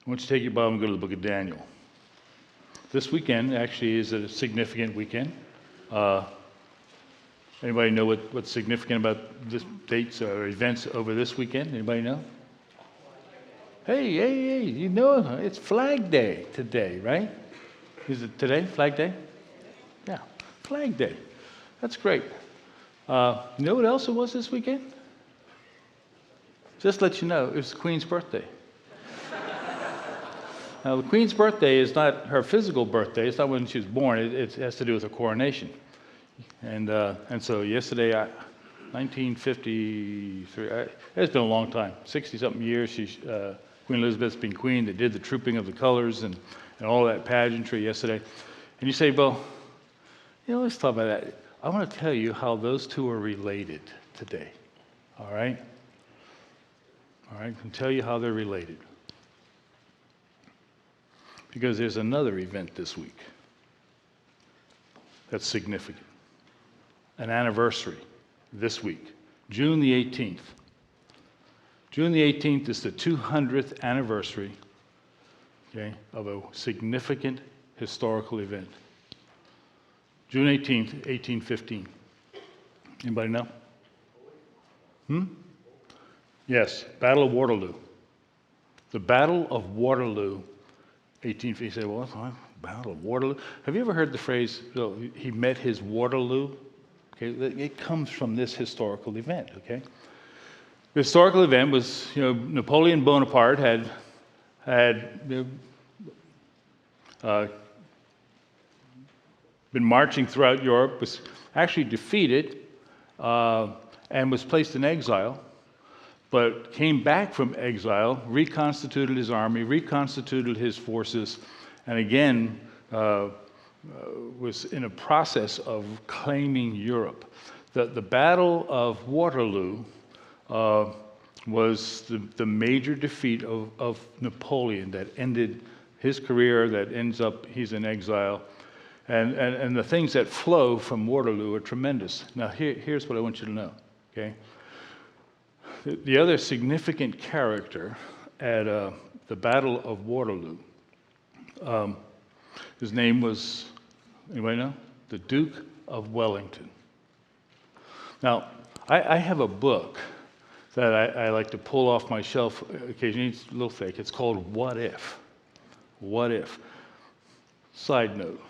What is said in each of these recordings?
I want you to take your Bible and go to the book of Daniel. This weekend actually is a significant weekend. Anybody know what's significant about this dates or events over this weekend? Anybody know? Hey, you know it's Flag Day today, right? Is it today, Flag Day? Yeah, Flag Day. That's great. You know what else it was this weekend? Just to let you know, it was the Queen's birthday. Now, the Queen's birthday is not her physical birthday. It's not when she was born. It has to do with her coronation. And so yesterday, 1953, it's been a long time, 60-something years. Queen Elizabeth's been queen. They did the trooping of the colors and all that pageantry yesterday. And you say, well, let's talk about that. I want to tell you how those two are related today. All right? All right, I can tell you how they're related. Because there's another event this week that's significant. An anniversary this week, June the 18th. June the 18th is the 200th anniversary, of a significant historical event. June 18th, 1815. Anybody know? Yes, Battle of Waterloo. The Battle of Waterloo, 1850. You say, well, Battle of Waterloo. Have you ever heard the phrase, he met his Waterloo? Okay, it comes from this historical event, okay? The historical event was, Napoleon Bonaparte had been marching throughout Europe, was actually defeated, and was placed in exile, but came back from exile, reconstituted his army, reconstituted his forces, and again was in a process of claiming Europe. The Battle of Waterloo was the major defeat of Napoleon that ended his career, that ends up he's in exile. And the things that flow from Waterloo are tremendous. Now here's what I want you to know, okay? The other significant character at the Battle of Waterloo, his name was, anybody know? The Duke of Wellington. Now, I have a book that I like to pull off my shelf occasionally. It's a little thick. It's called What If? What If? Side note,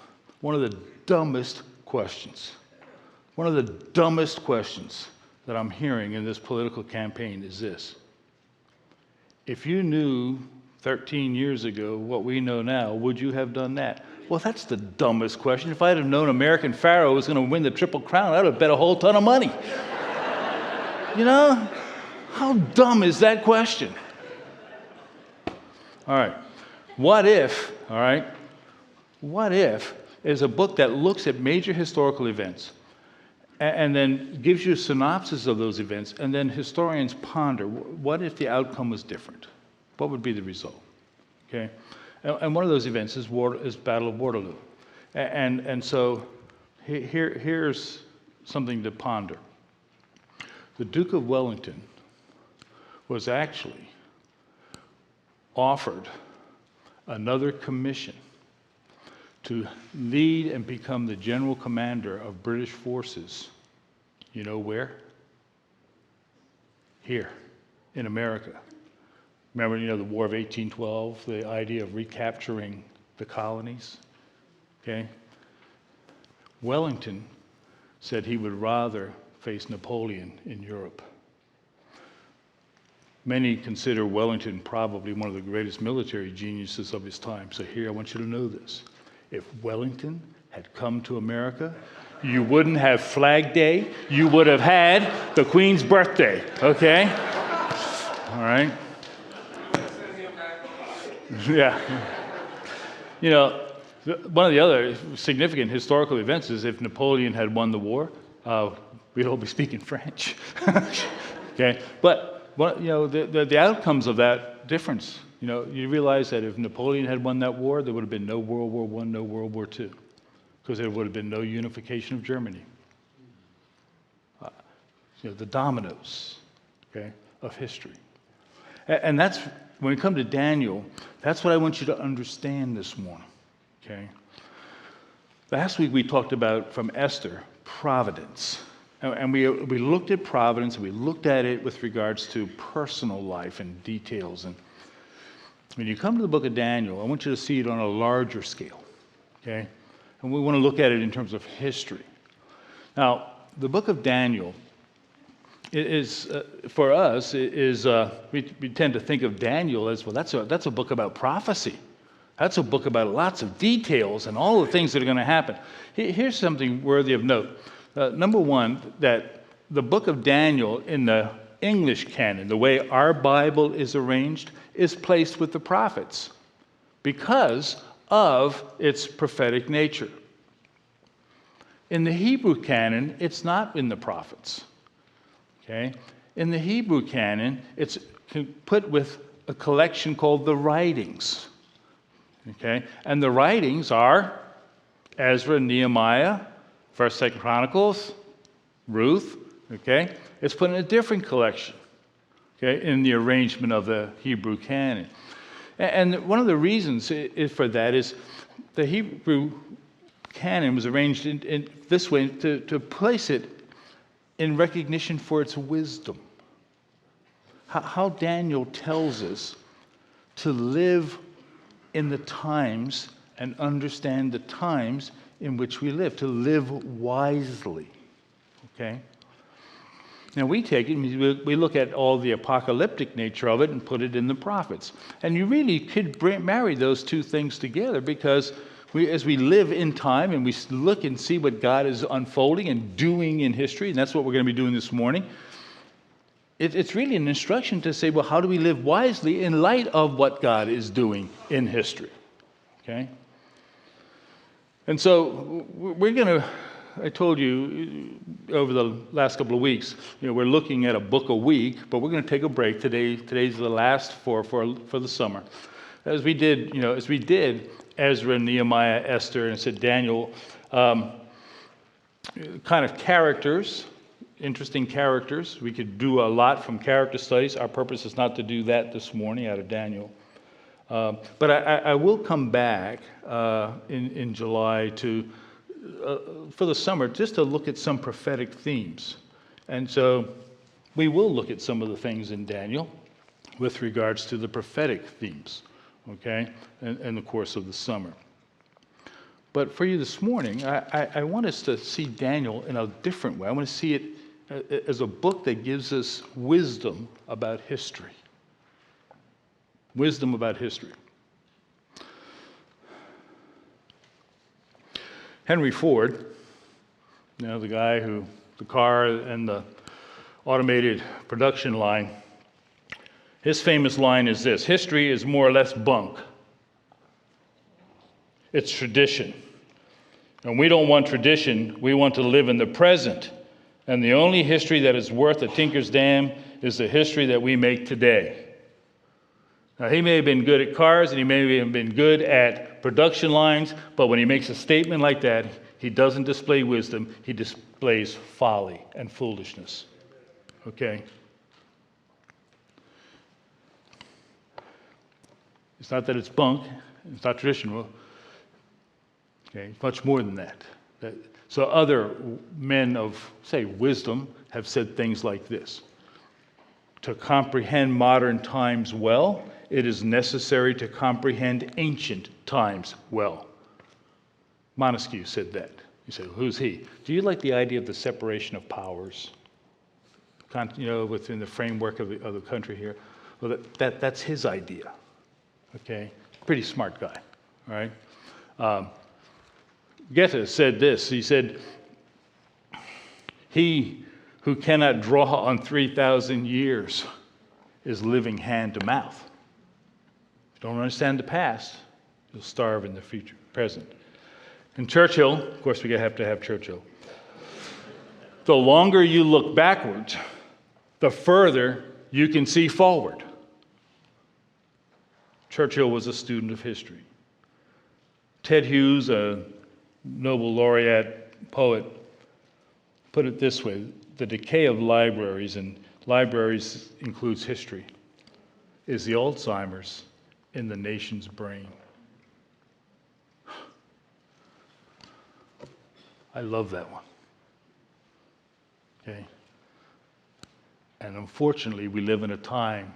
one of the dumbest questions that I'm hearing in this political campaign is this. If you knew 13 years ago what we know now, would you have done that? Well, that's the dumbest question. If I'd have known American Pharaoh was going to win the Triple Crown, I would have bet a whole ton of money. How dumb is that question? All right. What If, all right? What If is a book that looks at major historical events and then gives you a synopsis of those events, and then historians ponder, what if the outcome was different? What would be the result? Okay? And one of those events is Battle of Waterloo. And so here's something to ponder. The Duke of Wellington was actually offered another commission to lead and become the general commander of British forces. You know where? Here, in America. Remember, the War of 1812, the idea of recapturing the colonies? Okay? Wellington said he would rather face Napoleon in Europe. Many consider Wellington probably one of the greatest military geniuses of his time. So here, I want you to know this. If Wellington had come to America, you wouldn't have Flag Day. You would have had the Queen's birthday, okay? All right? Yeah. One of the other significant historical events is if Napoleon had won the war, we'd all be speaking French. Okay? But the outcomes of that difference, you realize that if Napoleon had won that war, there would have been no World War I, no World War II, because there would have been no unification of Germany. The dominoes, okay, of history. And that's, when we come to Daniel, that's what I want you to understand this morning, okay? Last week we talked about, from Esther, providence. And we looked at providence, and we looked at it with regards to personal life and details. And when you come to the book of Daniel, I want you to see it on a larger scale, okay? And we want to look at it in terms of history. Now, the book of Daniel is, for us, we tend to think of Daniel as, well, that's a book about prophecy. That's a book about lots of details and all the things that are going to happen. Here's something worthy of note. Number one, that the book of Daniel in the English canon, the way our Bible is arranged, is placed with the prophets because of its prophetic nature. In the Hebrew canon, it's not in the prophets. Okay? In the Hebrew canon, it's put with a collection called the writings. Okay? And the writings are Ezra, Nehemiah, 1st, 2nd Chronicles, Ruth. Okay? It's put in a different collection, okay, in the arrangement of the Hebrew canon. And one of the reasons for that is the Hebrew canon was arranged in this way to place it in recognition for its wisdom. How Daniel tells us to live in the times and understand the times in which we live, to live wisely. Okay? Now we take it, we look at all the apocalyptic nature of it and put it in the prophets. And you really could marry those two things together, because as we live in time and we look and see what God is unfolding and doing in history, and that's what we're going to be doing this morning, it's really an instruction to say, well, how do we live wisely in light of what God is doing in history? Okay? And so we're going to, I told you over the last couple of weeks, we're looking at a book a week, but we're going to take a break today. Today's the last for the summer. As we did Ezra, Nehemiah, Esther, and said Daniel, kind of characters, interesting characters. We could do a lot from character studies. Our purpose is not to do that this morning out of Daniel. But I will come back in July for the summer, just to look at some prophetic themes. And so we will look at some of the things in Daniel with regards to the prophetic themes, okay, in the course of the summer. But for you this morning, I want us to see Daniel in a different way. I want to see it as a book that gives us wisdom about history. Wisdom about history. Henry Ford, the guy the car and the automated production line, his famous line is this: history is more or less bunk. It's tradition. And we don't want tradition, we want to live in the present. And the only history that is worth a tinker's dam is the history that we make today. Now, he may have been good at cars and he may have been good at production lines, but when he makes a statement like that, he doesn't display wisdom, he displays folly and foolishness. Okay? It's not that it's bunk, it's not traditional. Okay, it's much more than that. So other men of, say, wisdom have said things like this: to comprehend modern times well, it is necessary to comprehend ancient times well. Montesquieu said that. You say, well, who's he? Do you like the idea of the separation of powers? Within the framework of the country here? Well, that's his idea. Okay? Pretty smart guy. All right? Goethe said this. He said, he who cannot draw on 3,000 years is living hand to mouth. If you don't understand the past, you'll starve in the future, present. And Churchill, of course we have to have Churchill, the longer you look backwards, the further you can see forward. Churchill was a student of history. Ted Hughes, a Nobel laureate poet, put it this way: the decay of libraries, and libraries includes history, is the Alzheimer's in the nation's brain. I love that one. Okay? And unfortunately, we live in a time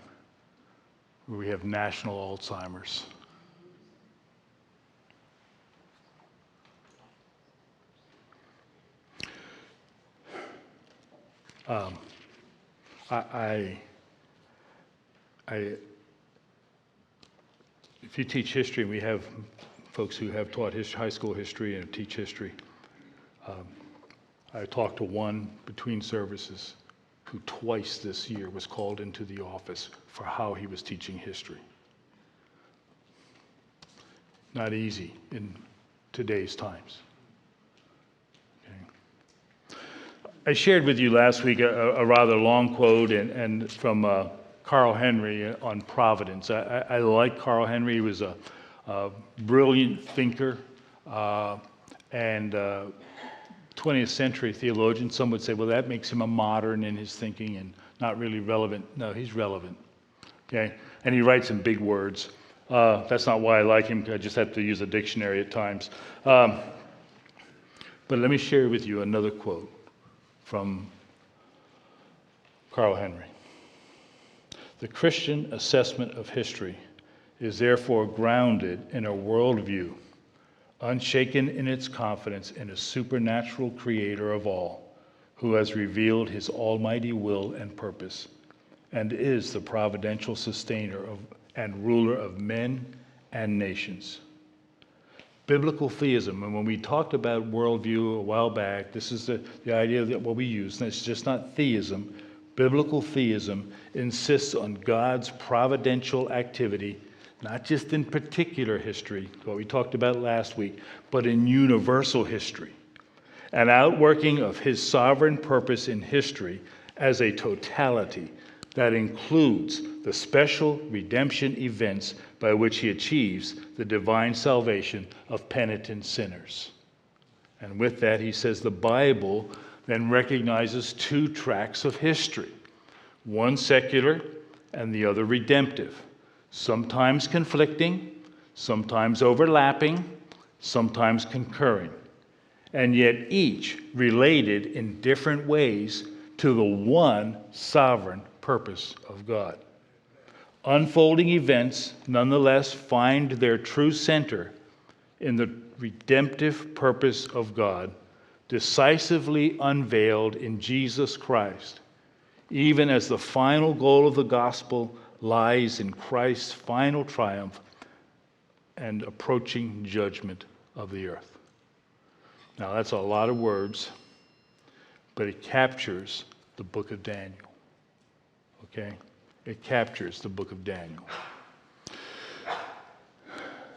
where we have national Alzheimer's. If you teach history, and we have folks who have taught high school history and teach history, I talked to one between services who twice this year was called into the office for how he was teaching history. Not easy in today's times. Okay. I shared with you last week a rather long quote and from Carl Henry on providence. I like Carl Henry. He was a brilliant thinker and 20th century theologian. Some would say, well, that makes him a modern in his thinking and not really relevant. No, he's relevant. Okay? And he writes in big words. That's not why I like him. I just have to use a dictionary at times. But let me share with you another quote from Carl Henry. The Christian assessment of history is therefore grounded in a worldview unshaken in its confidence in a supernatural creator of all, who has revealed his almighty will and purpose, and is the providential sustainer of and ruler of men and nations. Biblical theism, and when we talked about worldview a while back, this is the idea that what we use, and it's just not theism. Biblical theism insists on God's providential activity, not just in particular history, what we talked about last week, but in universal history, an outworking of his sovereign purpose in history as a totality that includes the special redemption events by which he achieves the divine salvation of penitent sinners. And with that, he says the Bible then recognizes two tracks of history, one secular and the other redemptive. Sometimes conflicting, sometimes overlapping, sometimes concurring, and yet each related in different ways to the one sovereign purpose of God. Unfolding events nonetheless find their true center in the redemptive purpose of God, decisively unveiled in Jesus Christ, even as the final goal of the gospel lies in Christ's final triumph and approaching judgment of the earth. Now, that's a lot of words, but it captures the book of Daniel. Okay? It captures the book of Daniel.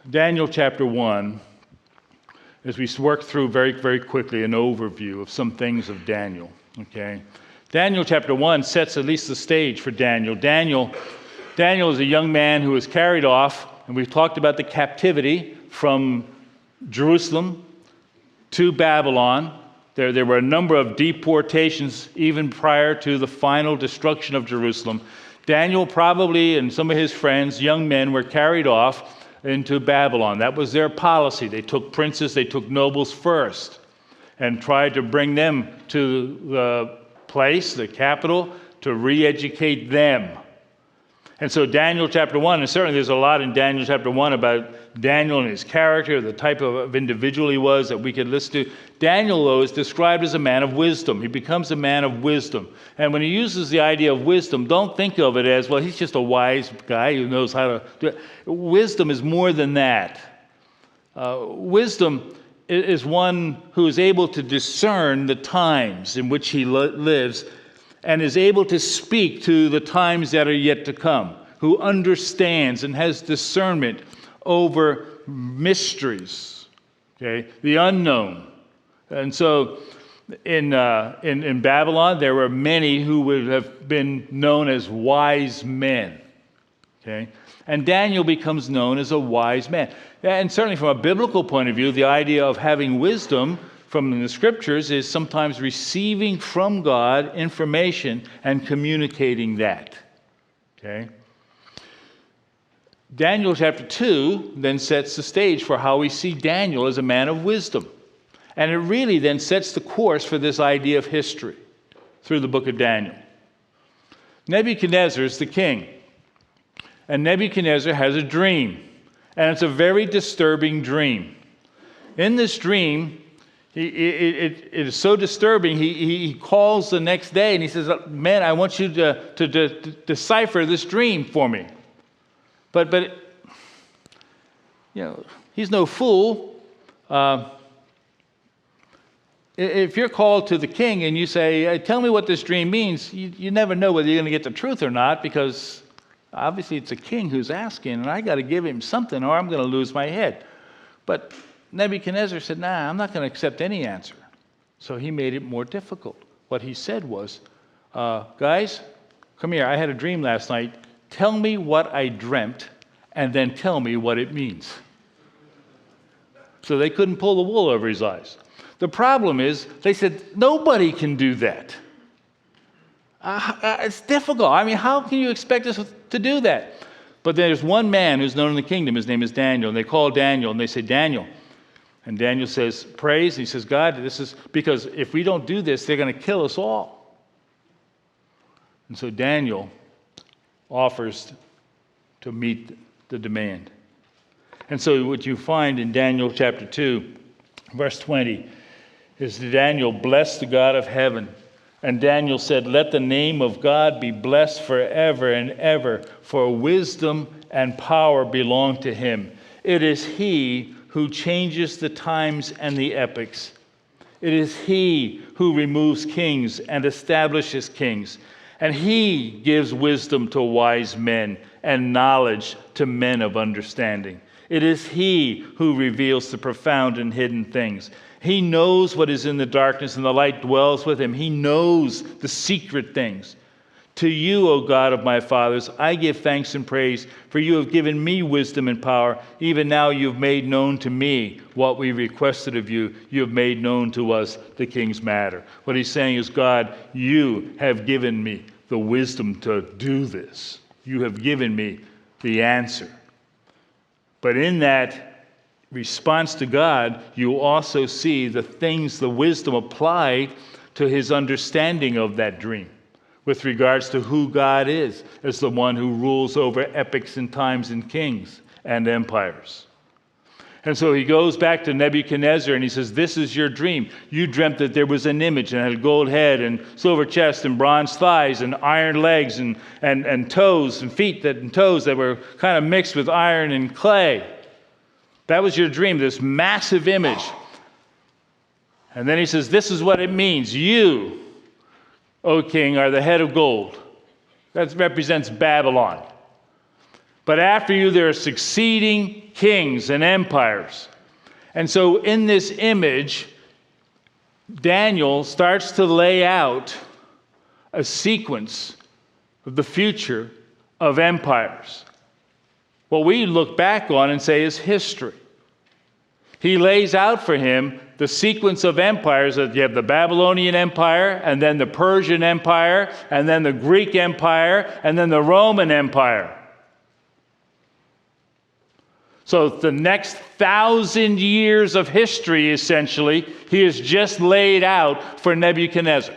Daniel chapter 1, as we work through very, very quickly an overview of some things of Daniel. Okay? Daniel chapter 1 sets at least the stage for Daniel. Daniel is a young man who was carried off, and we've talked about the captivity from Jerusalem to Babylon. There were a number of deportations even prior to the final destruction of Jerusalem. Daniel probably and some of his friends, young men, were carried off into Babylon. That was their policy. They took princes, they took nobles first, and tried to bring them to the place, the capital, to re-educate them. And so Daniel chapter 1, and certainly there's a lot in Daniel chapter 1 about Daniel and his character, the type of individual he was that we could listen to. Daniel, though, is described as a man of wisdom. He becomes a man of wisdom. And when he uses the idea of wisdom, don't think of it as, well, he's just a wise guy who knows how to do it. Wisdom is more than that. Wisdom is one who is able to discern the times in which he lives and is able to speak to the times that are yet to come, who understands and has discernment over mysteries, okay, the unknown. And so in Babylon, there were many who would have been known as wise men, okay? And Daniel becomes known as a wise man. And certainly from a biblical point of view, the idea of having wisdom from the scriptures is sometimes receiving from God information and communicating that. Okay? Daniel chapter 2 then sets the stage for how we see Daniel as a man of wisdom. And it really then sets the course for this idea of history through the book of Daniel. Nebuchadnezzar is the king. And Nebuchadnezzar has a dream. And it's a very disturbing dream. In this dream, it is so disturbing, he calls the next day and he says, man, I want you to decipher this dream for me. But you know, he's no fool. If you're called to the king and you say, tell me what this dream means, you never know whether you're going to get the truth or not, because obviously it's a king who's asking, and I got to give him something or I'm going to lose my head. But Nebuchadnezzar said, nah, I'm not going to accept any answer. So he made it more difficult. What he said was, guys, come here. I had a dream last night. Tell me what I dreamt, and then tell me what it means. So they couldn't pull the wool over his eyes. The problem is, they said, nobody can do that. It's difficult. I mean, how can you expect us to do that? But there's one man who's known in the kingdom. His name is Daniel. And they call Daniel, and they say, Daniel. And Daniel says, praise. And he says, God, this is because if we don't do this, they're going to kill us all. And so Daniel offers to meet the demand. And so what you find in Daniel chapter 2, verse 20, is that Daniel blessed the God of heaven. And Daniel said, let the name of God be blessed forever and ever, for wisdom and power belong to him. It is he who changes the times and the epochs. It is he who removes kings and establishes kings. And he gives wisdom to wise men and knowledge to men of understanding. It is he who reveals the profound and hidden things. He knows what is in the darkness, and the light dwells with him. He knows the secret things. To you, O God of my fathers, I give thanks and praise, for you have given me wisdom and power. Even now you have made known to me what we requested of you. You have made known to us the king's matter. What he's saying is, God, you have given me the wisdom to do this. You have given me the answer. But in that response to God, you also see the things, the wisdom applied to his understanding of that dream with regards to who God is as the one who rules over epochs and times and kings and empires. And so he goes back to Nebuchadnezzar and he says, this is your dream. You dreamt that there was an image and had a gold head and silver chest and bronze thighs and iron legs and toes and feet and toes that were kind of mixed with iron and clay. That was your dream, this massive image. And then he says, this is what it means. You, O king, are the head of gold. That represents Babylon. But after you, there are succeeding kings and empires. And so in this image, Daniel starts to lay out a sequence of the future of empires. What we look back on and say is history. He lays out for him the sequence of empires. That you have the Babylonian Empire, and then the Persian Empire, and then the Greek Empire, and then the Roman Empire. So the next 1,000 years of history, essentially, he has just laid out for Nebuchadnezzar.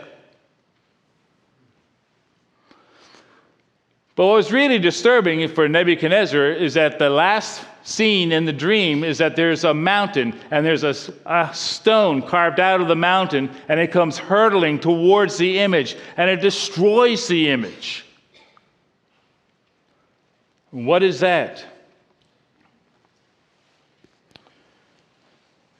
But what was really disturbing for Nebuchadnezzar is that the last scene in the dream is that there's a mountain, and there's a stone carved out of the mountain, and it comes hurtling towards the image, and it destroys the image. What is that?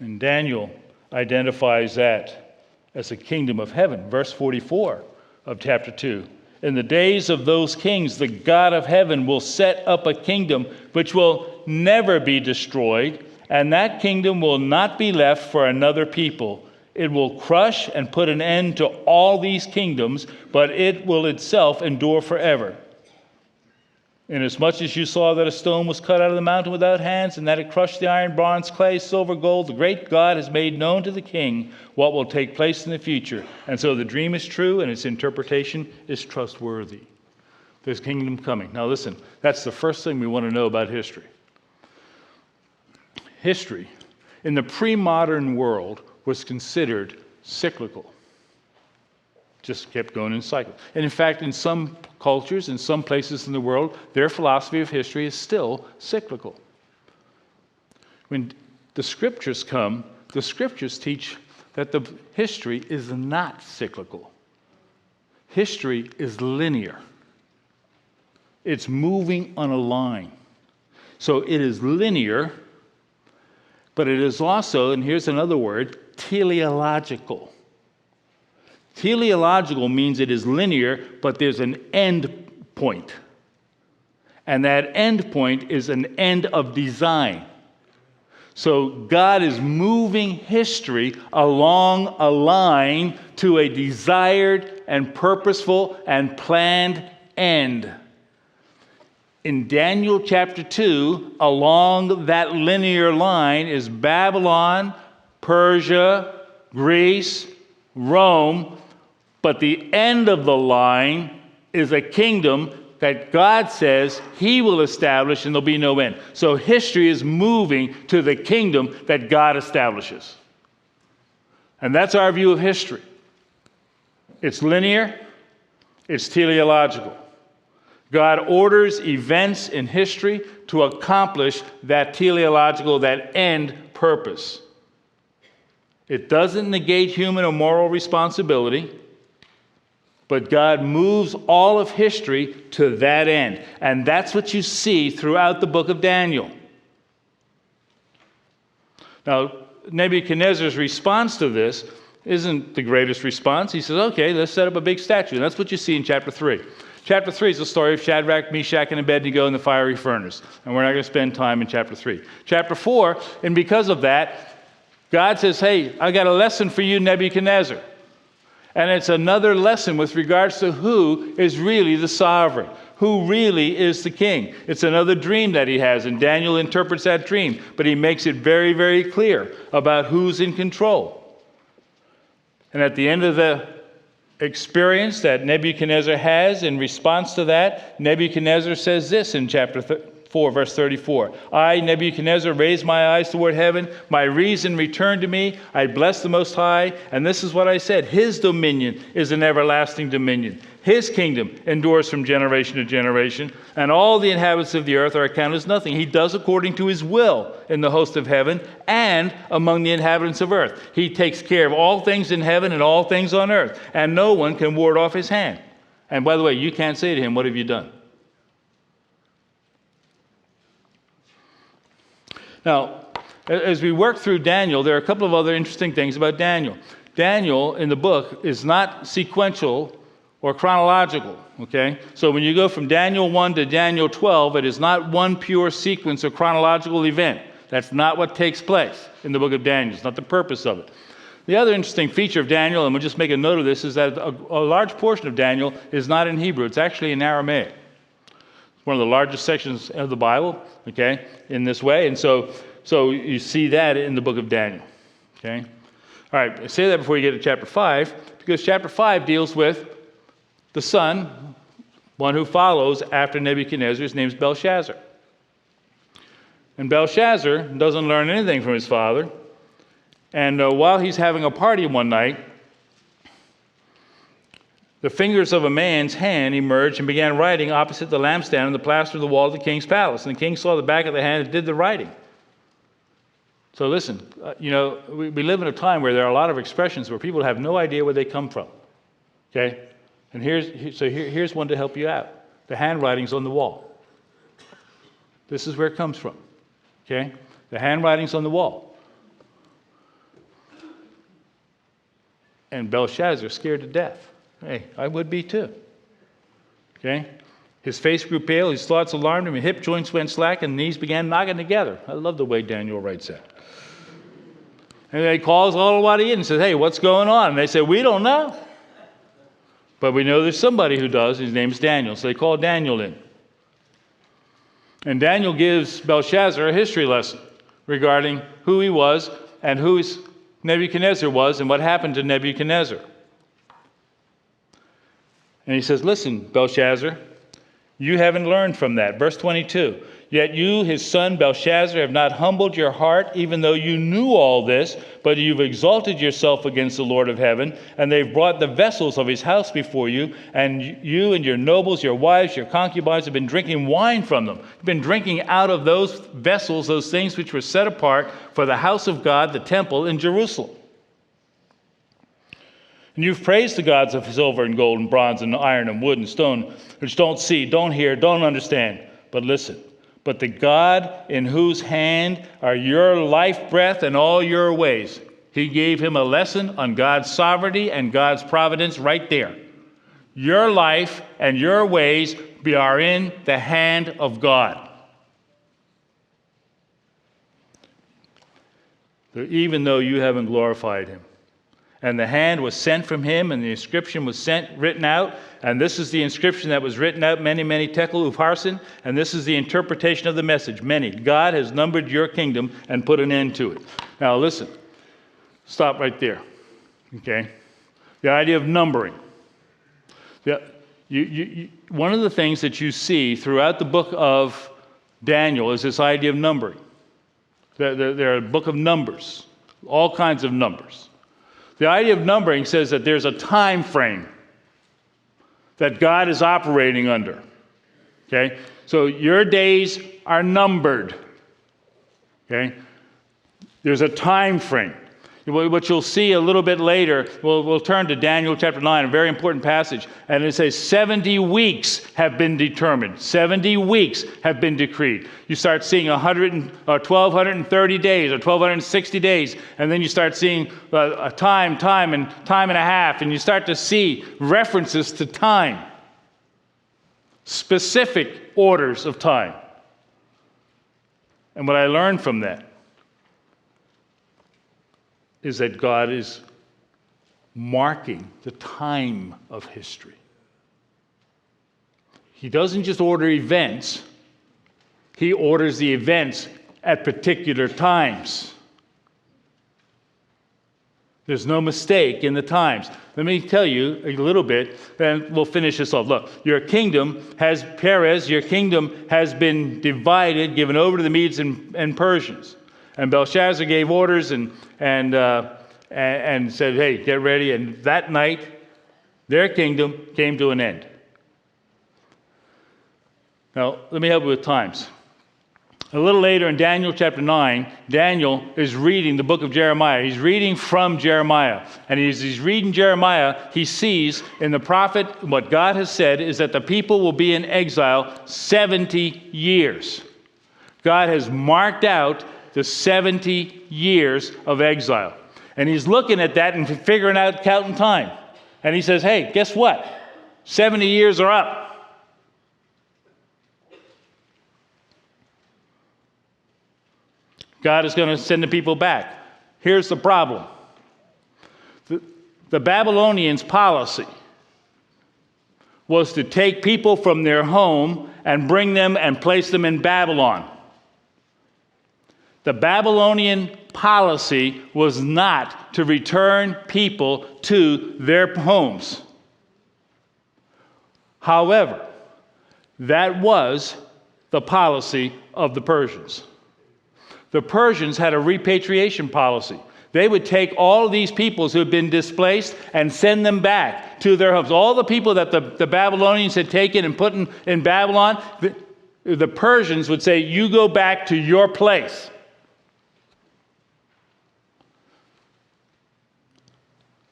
And Daniel identifies that as the kingdom of heaven. Verse 44 of chapter 2. In the days of those kings, the God of heaven will set up a kingdom which will never be destroyed, and that kingdom will not be left for another people. It will crush and put an end to all these kingdoms, but it will itself endure forever. Inasmuch as you saw that a stone was cut out of the mountain without hands, and that it crushed the iron, bronze, clay, silver, gold, the great God has made known to the king what will take place in the future. And so the dream is true, and its interpretation is trustworthy. There's kingdom coming. Now listen, that's the first thing we want to know about history. History in the pre-modern world was considered cyclical. Just kept going in cycles. And in fact, in some cultures, in some places in the world, their philosophy of history is still cyclical. When the scriptures come, the scriptures teach that the history is not cyclical. History is linear. It's moving on a line. So it is linear, but it is also, and here's another word, teleological. Teleological means it is linear, but there's an end point. And that end point is an end of design. So God is moving history along a line to a desired and purposeful and planned end. In Daniel chapter 2, along that linear line is Babylon, Persia, Greece, Rome, but the end of the line is a kingdom that God says he will establish and there'll be no end. So history is moving to the kingdom that God establishes. And that's our view of history. It's linear, it's teleological. God orders events in history to accomplish that teleological, that end purpose. It doesn't negate human or moral responsibility, but God moves all of history to that end. And that's what you see throughout the book of Daniel. Now, Nebuchadnezzar's response to this isn't the greatest response. He says, okay, let's set up a big statue. And that's what you see in chapter 3. Chapter 3 is the story of Shadrach, Meshach, and Abednego in the fiery furnace. And we're not going to spend time in chapter 3. Chapter 4, and because of that, God says, hey, I got a lesson for you, Nebuchadnezzar. And it's another lesson with regards to who is really the sovereign, who really is the king. It's another dream that he has, and Daniel interprets that dream, but he makes it very, very clear about who's in control. And at the end of the experience that Nebuchadnezzar has in response to that, Nebuchadnezzar says this in chapter 4, verse 34. I, Nebuchadnezzar, raised my eyes toward heaven. My reason returned to me. I blessed the Most High. And this is what I said. His dominion is an everlasting dominion. His kingdom endures from generation to generation. And all the inhabitants of the earth are accounted as nothing. He does according to his will in the host of heaven and among the inhabitants of earth. He takes care of all things in heaven and all things on earth. And no one can ward off his hand. And by the way, you can't say to him, what have you done? Now, as we work through Daniel, there are a couple of other interesting things about Daniel. Daniel in the book is not sequential or chronological, okay? So when you go from Daniel 1 to Daniel 12, it is not one pure sequence or chronological event. That's not what takes place in the book of Daniel. It's not the purpose of it. The other interesting feature of Daniel, and we'll just make a note of this, is that a large portion of Daniel is not in Hebrew. It's actually in Aramaic. One of the largest sections of the Bible, okay, in this way. And so you see that in the book of Daniel, okay? All right, I say that before you get to chapter 5, because chapter 5 deals with the son, one who follows after Nebuchadnezzar. His name's Belshazzar. And Belshazzar doesn't learn anything from his father. And while he's having a party one night, the fingers of a man's hand emerged and began writing opposite the lampstand on the plaster of the wall of the king's palace. And the king saw the back of the hand and did the writing. So listen, we live in a time where there are a lot of expressions where people have no idea where they come from. Okay? And here's one to help you out. The handwriting's on the wall. This is where it comes from. Okay? The handwriting's on the wall. And Belshazzar scared to death. Hey, I would be too. Okay? His face grew pale, his thoughts alarmed him, his hip joints went slack, and knees began knocking together. I love the way Daniel writes that. And he calls all the way in and says, hey, what's going on? And they say, we don't know. But we know there's somebody who does. His name's Daniel. So they call Daniel in. And Daniel gives Belshazzar a history lesson regarding who he was and who Nebuchadnezzar was and what happened to Nebuchadnezzar. And he says, listen, Belshazzar, You haven't learned from that. Verse 22. Yet you, his son Belshazzar, have not humbled your heart, even though you knew all this, but you've exalted yourself against the Lord of heaven, and they've brought the vessels of his house before you, and you and your nobles, your wives, your concubines have been drinking wine from them. You've been drinking out of those vessels, those things which were set apart for the house of God, the temple in Jerusalem. And you've praised the gods of silver and gold and bronze and iron and wood and stone, which don't see, don't hear, don't understand. But listen, but the God in whose hand are your life breath and all your ways. He gave him a lesson on God's sovereignty and God's providence right there. Your life and your ways are in the hand of God. Even though you haven't glorified him. And the hand was sent from him, and the inscription was written out. And this is the inscription that was written out, many, many tekel upharsin. And this is the interpretation of the message, many. God has numbered your kingdom and put an end to it. Now listen, stop right there, okay? The idea of numbering. One of the things that you see throughout the book of Daniel is this idea of numbering. There are a book of numbers, all kinds of numbers. The idea of numbering says that there's a time frame that God is operating under. Okay? So your days are numbered. Okay? There's a time frame. What you'll see a little bit later, we'll turn to Daniel chapter 9, a very important passage, and it says 70 weeks have been determined. 70 weeks have been decreed. You start seeing 1,230 days or 1,260 days, and then you start seeing a time and a half, and you start to see references to time, specific orders of time. And what I learned from that is that God is marking the time of history. He doesn't just order events, he orders the events at particular times. There's no mistake in the times. Let me tell you a little bit, and we'll finish this off. Look, your kingdom has been divided, given over to the Medes and Persians. And Belshazzar gave orders and said, hey, get ready. And that night, their kingdom came to an end. Now, let me help you with times. A little later in Daniel chapter 9, Daniel is reading the book of Jeremiah. He's reading from Jeremiah. And as he's reading Jeremiah, he sees in the prophet what God has said is that the people will be in exile 70 years. God has marked out the 70 years of exile. And he's looking at that and figuring out counting time. And he says, hey, guess what? 70 years are up. God is going to send the people back. Here's the problem. The Babylonians' policy was to take people from their home and bring them and place them in Babylon. The Babylonian policy was not to return people to their homes. However, that was the policy of the Persians. The Persians had a repatriation policy. They would take all these peoples who had been displaced and send them back to their homes. All the people that the Babylonians had taken and put in Babylon, the Persians would say, you go back to your place.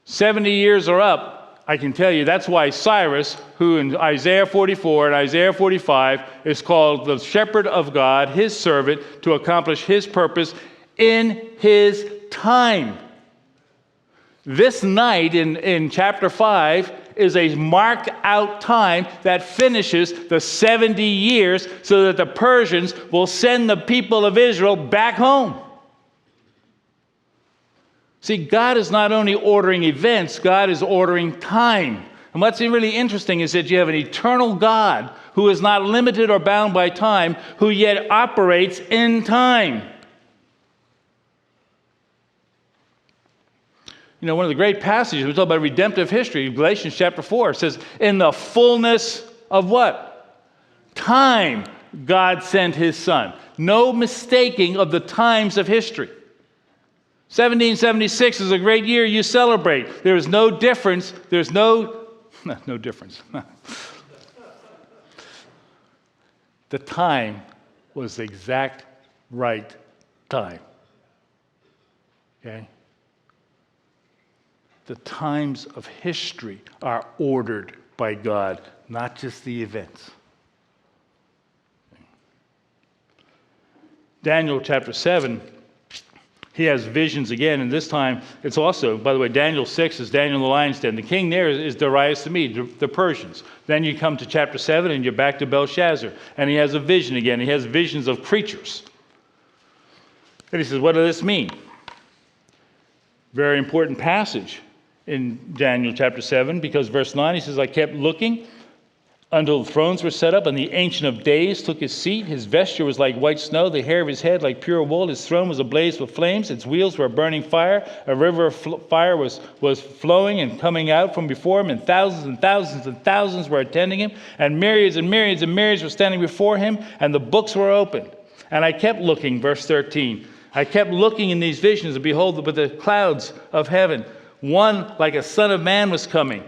70 years are up, I can tell you. That's why Cyrus, who in Isaiah 44 and Isaiah 45 is called the shepherd of God, his servant, to accomplish his purpose in his time. This night in chapter 5 is a marked out time that finishes the 70 years so that the Persians will send the people of Israel back home. See, God is not only ordering events, God is ordering time. And what's really interesting is that you have an eternal God who is not limited or bound by time, who yet operates in time. You know, one of the great passages, we talk about redemptive history, Galatians chapter 4, says, in the fullness of what? time God sent his Son. No mistaking of the times of history. 1776 is a great year you celebrate. There is no difference. There's no difference. The time was the exact right time. Okay? The times of history are ordered by God, not just the events. Daniel chapter 7, he has visions again, and this time it's also, by the way, Daniel 6 is Daniel in the lion's den. The king there is Darius the Mede, the Persians. Then you come to chapter 7 and you're back to Belshazzar, and he has a vision again. He has visions of creatures. And he says, what does this mean? Very important passage in Daniel chapter 7, because verse 9, he says, I kept looking until the thrones were set up, and the Ancient of Days took his seat. His vesture was like white snow, the hair of his head like pure wool. His throne was ablaze with flames. Its wheels were a burning fire. A river of fire was flowing and coming out from before him, and thousands and thousands and thousands were attending him, and myriads and myriads and myriads were standing before him, and the books were opened. And I kept looking, verse 13. I kept looking in these visions, and behold, with the clouds of heaven, one like a son of man was coming.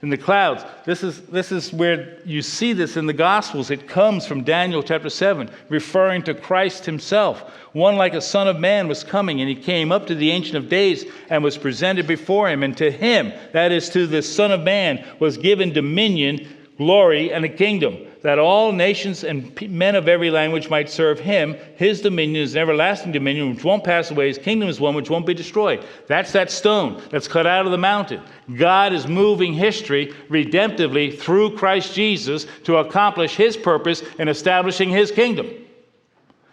In the clouds. This is where you see this in the Gospels. It comes from Daniel chapter 7, referring to Christ himself. One like a son of man was coming, and he came up to the Ancient of Days and was presented before him. And to him, that is to the Son of Man, was given dominion, glory, and a kingdom, that all nations and men of every language might serve him. His dominion is an everlasting dominion which won't pass away. His kingdom is one which won't be destroyed. That's that stone that's cut out of the mountain. God is moving history redemptively through Christ Jesus to accomplish his purpose in establishing his kingdom.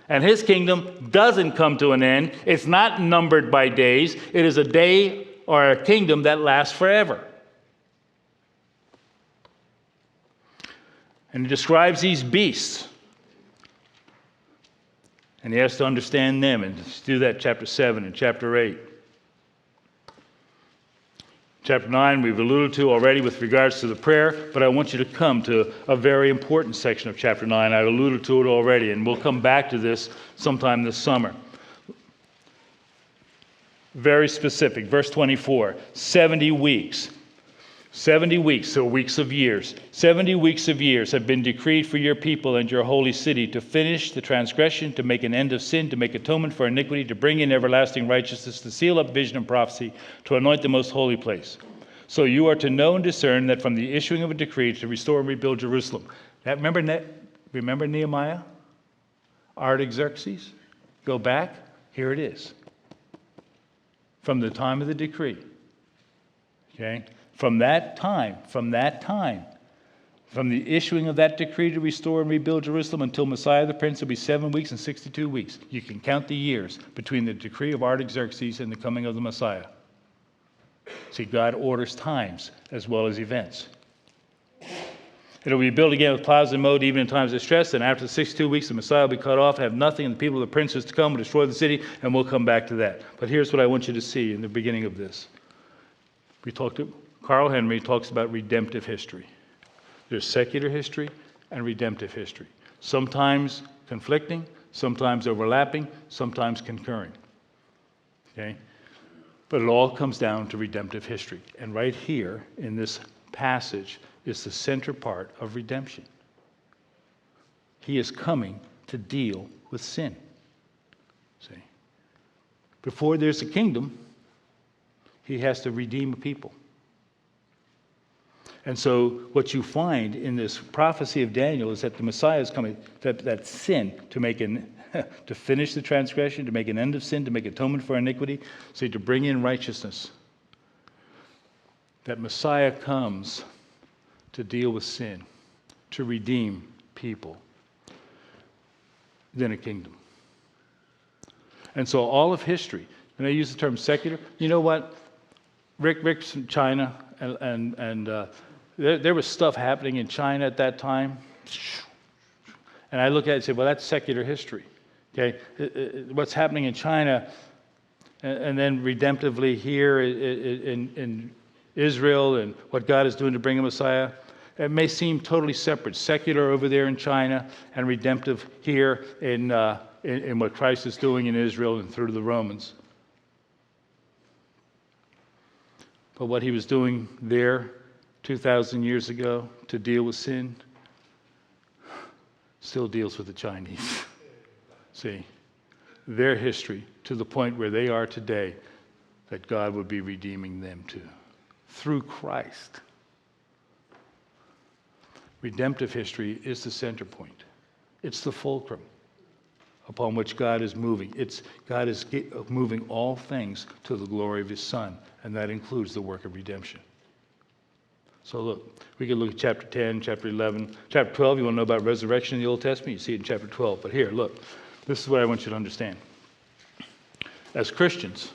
And his kingdom doesn't come to an end. It's not numbered by days. It is a day or a kingdom that lasts forever. And he describes these beasts. And he has to understand them. And let's do that chapter 7 and chapter 8. Chapter 9 we've alluded to already with regards to the prayer, but I want you to come to a very important section of chapter 9. I've alluded to it already, and we'll come back to this sometime this summer. Very specific. Verse 24, 70 weeks. 70 weeks, so weeks of years. 70 weeks of years have been decreed for your people and your holy city to finish the transgression, to make an end of sin, to make atonement for iniquity, to bring in everlasting righteousness, to seal up vision and prophecy, to anoint the most holy place. So you are to know and discern that from the issuing of a decree to restore and rebuild Jerusalem. Remember Nehemiah? Artaxerxes? Go back. Here it is. From the time of the decree. Okay? From that time, from the issuing of that decree to restore and rebuild Jerusalem until Messiah the Prince will be 7 weeks and 62 weeks. You can count the years between the decree of Artaxerxes and the coming of the Messiah. See, God orders times as well as events. It will be built again with plows and mowed even in times of stress, and after the 62 weeks the Messiah will be cut off, have nothing, and the people of the princes to come will destroy the city, and we'll come back to that. But here's what I want you to see in the beginning of this. Carl Henry talks about redemptive history. There's secular history and redemptive history. Sometimes conflicting, sometimes overlapping, sometimes concurring. Okay? But it all comes down to redemptive history. And right here in this passage is the center part of redemption. He is coming to deal with sin. See? Before there's a kingdom, he has to redeem a people. And so what you find in this prophecy of Daniel is that the Messiah is coming, that sin, to finish the transgression, to make an end of sin, to make atonement for iniquity, to bring in righteousness. That Messiah comes to deal with sin, to redeem people, then a kingdom. And so all of history, and I use the term secular, you know what? Rick's from China, and there was stuff happening in China at that time. And I look at it and say, well, that's secular history. Okay, what's happening in China, and then redemptively here in Israel, and what God is doing to bring a Messiah. It may seem totally separate, secular over there in China and redemptive here in what Christ is doing in Israel and through the Romans. But what he was doing there 2,000 years ago to deal with sin still deals with the Chinese. See, their history to the point where they are today, that God would be redeeming them too, through Christ. Redemptive history is the center point. It's the fulcrum upon which God is moving. God is moving all things to the glory of his Son, and that includes the work of redemption. So look, we could look at chapter 10, chapter 11. Chapter 12, you want to know about resurrection in the Old Testament? You see it in chapter 12. But here, look, this is what I want you to understand. As Christians,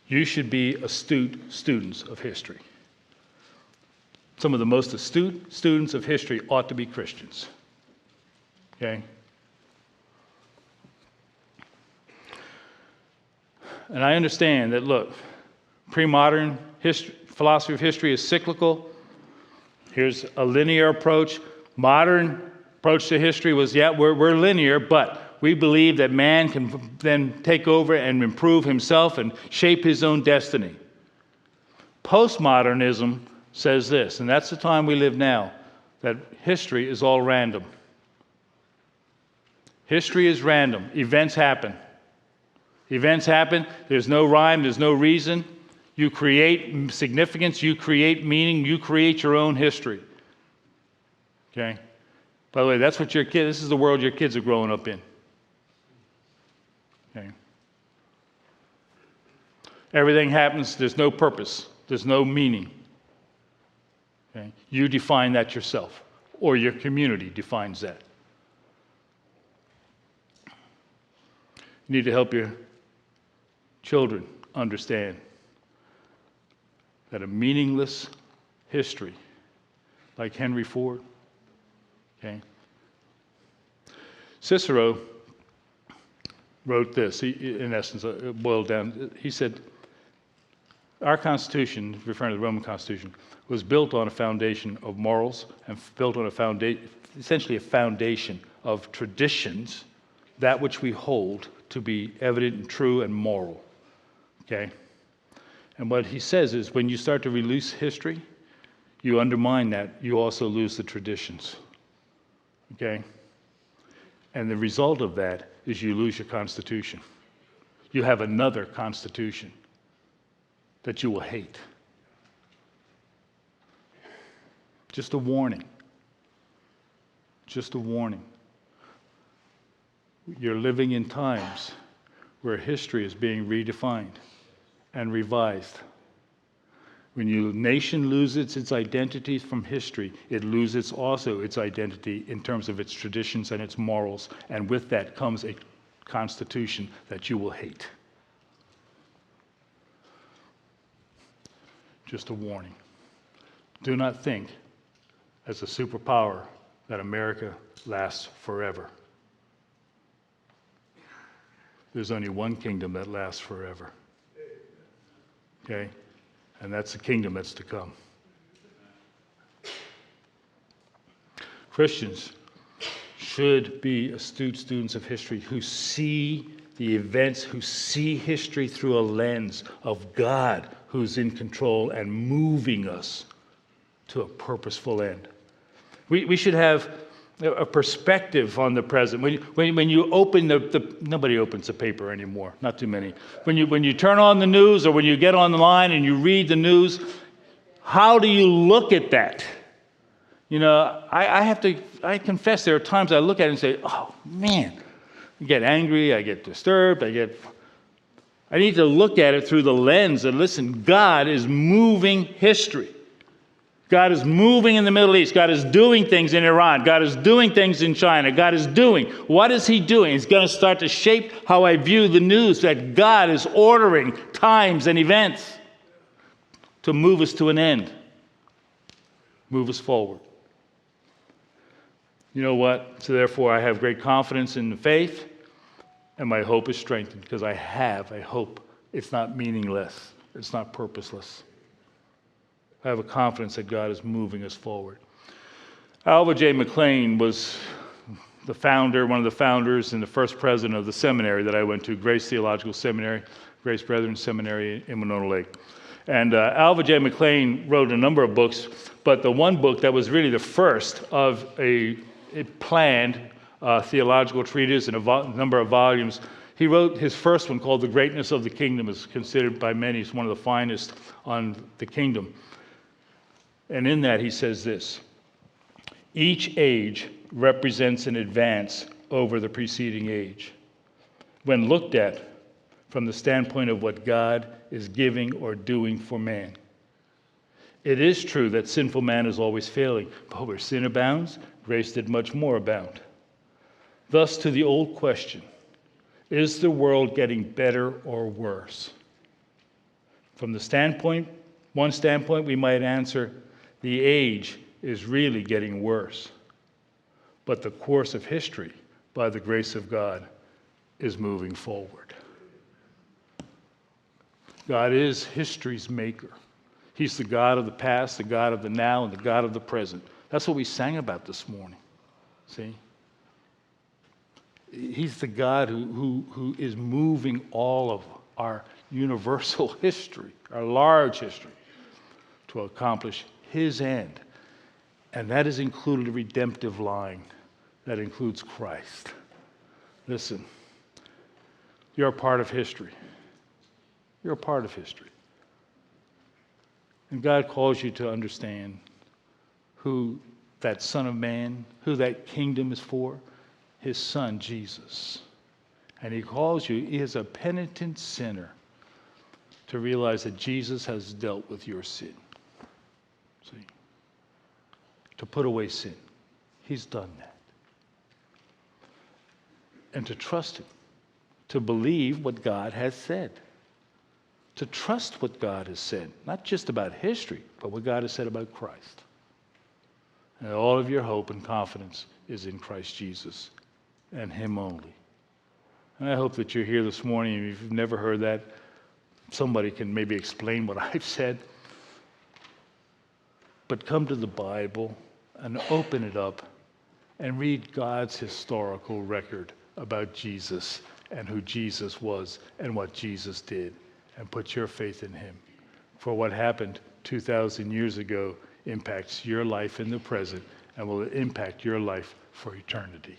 you should be astute students of history. Some of the most astute students of history ought to be Christians. Okay? And I understand that, look, pre-modern philosophy of history is cyclical. Here's a linear approach. Modern approach to history was, we're linear, but we believe that man can then take over and improve himself and shape his own destiny. Postmodernism says this, and that's the time we live now, that history is all random. History is random. Events happen. Events happen. There's no rhyme. There's no reason. You create significance. You create meaning. You create your own history. Okay? By the way, that's what this is the world your kids are growing up in. Okay? Everything happens. There's no purpose. There's no meaning. Okay? You define that yourself, or your community defines that. You need to help your children understand that a meaningless history, like Henry Ford, okay? Cicero wrote this. In essence, it boiled down. He said, our Constitution, referring to the Roman Constitution, was built on a foundation of morals and built on essentially a foundation of traditions, that which we hold to be evident and true and moral. Okay? And what he says is when you start to release history, you undermine that, you also lose the traditions. Okay? And the result of that is you lose your Constitution. You have another Constitution that you will hate. Just a warning. Just a warning. You're living in times where history is being redefined and revised. When your nation loses its identity from history, it loses also its identity in terms of its traditions and its morals, and with that comes a constitution that you will hate. Just a warning. Do not think, as a superpower, that America lasts forever. There's only one kingdom that lasts forever. Okay? And that's the kingdom that's to come. Christians should be astute students of history who see the events, who see history through a lens of God who's in control and moving us to a purposeful end. We should have a perspective on the present. When you open nobody opens the paper anymore, not too many. When you turn on the news or when you get on the line and you read the news, how do you look at that? You know, I confess there are times I look at it and say, oh man, I get angry, I get disturbed, I need to look at it through the lens and listen, God is moving history. God is moving in the Middle East. God is doing things in Iran. God is doing things in China. God is doing. What is he doing? He's going to start to shape how I view the news, that God is ordering times and events to move us to an end, move us forward. You know what? So therefore, I have great confidence in the faith, and my hope is strengthened because I have a hope. It's not meaningless. It's not purposeless. I have a confidence that God is moving us forward. Alva J. McLean was the founder, one of the founders and the first president of the seminary that I went to, Grace Theological Seminary, Grace Brethren Seminary in Winona Lake. And Alva J. McLean wrote a number of books, but the one book that was really the first of a planned theological treatise in a number of volumes, he wrote his first one called The Greatness of the Kingdom, is considered by many as one of the finest on the kingdom. And in that he says this: each age represents an advance over the preceding age, when looked at from the standpoint of what God is giving or doing for man. It is true that sinful man is always failing, but where sin abounds, grace did much more abound. Thus, to the old question, is the world getting better or worse? From one standpoint, we might answer, the age is really getting worse. But the course of history, by the grace of God, is moving forward. God is history's maker. He's the God of the past, the God of the now, and the God of the present. That's what we sang about this morning. See? He's the God who is moving all of our universal history, our large history, to accomplish his end. And that has included a redemptive line that includes Christ. Listen, you're a part of history. You're a part of history. And God calls you to understand who that Son of Man, who that kingdom is for, his Son, Jesus. And he calls you, as a penitent sinner, to realize that Jesus has dealt with your sin. See? To put away sin. He's done that. And to trust him. To believe what God has said. To trust what God has said. Not just about history, but what God has said about Christ. And all of your hope and confidence is in Christ Jesus and him only. And I hope that you're here this morning, and if you've never heard that, somebody can maybe explain what I've said. But come to the Bible and open it up and read God's historical record about Jesus and who Jesus was and what Jesus did, and put your faith in him. For what happened 2,000 years ago impacts your life in the present and will impact your life for eternity.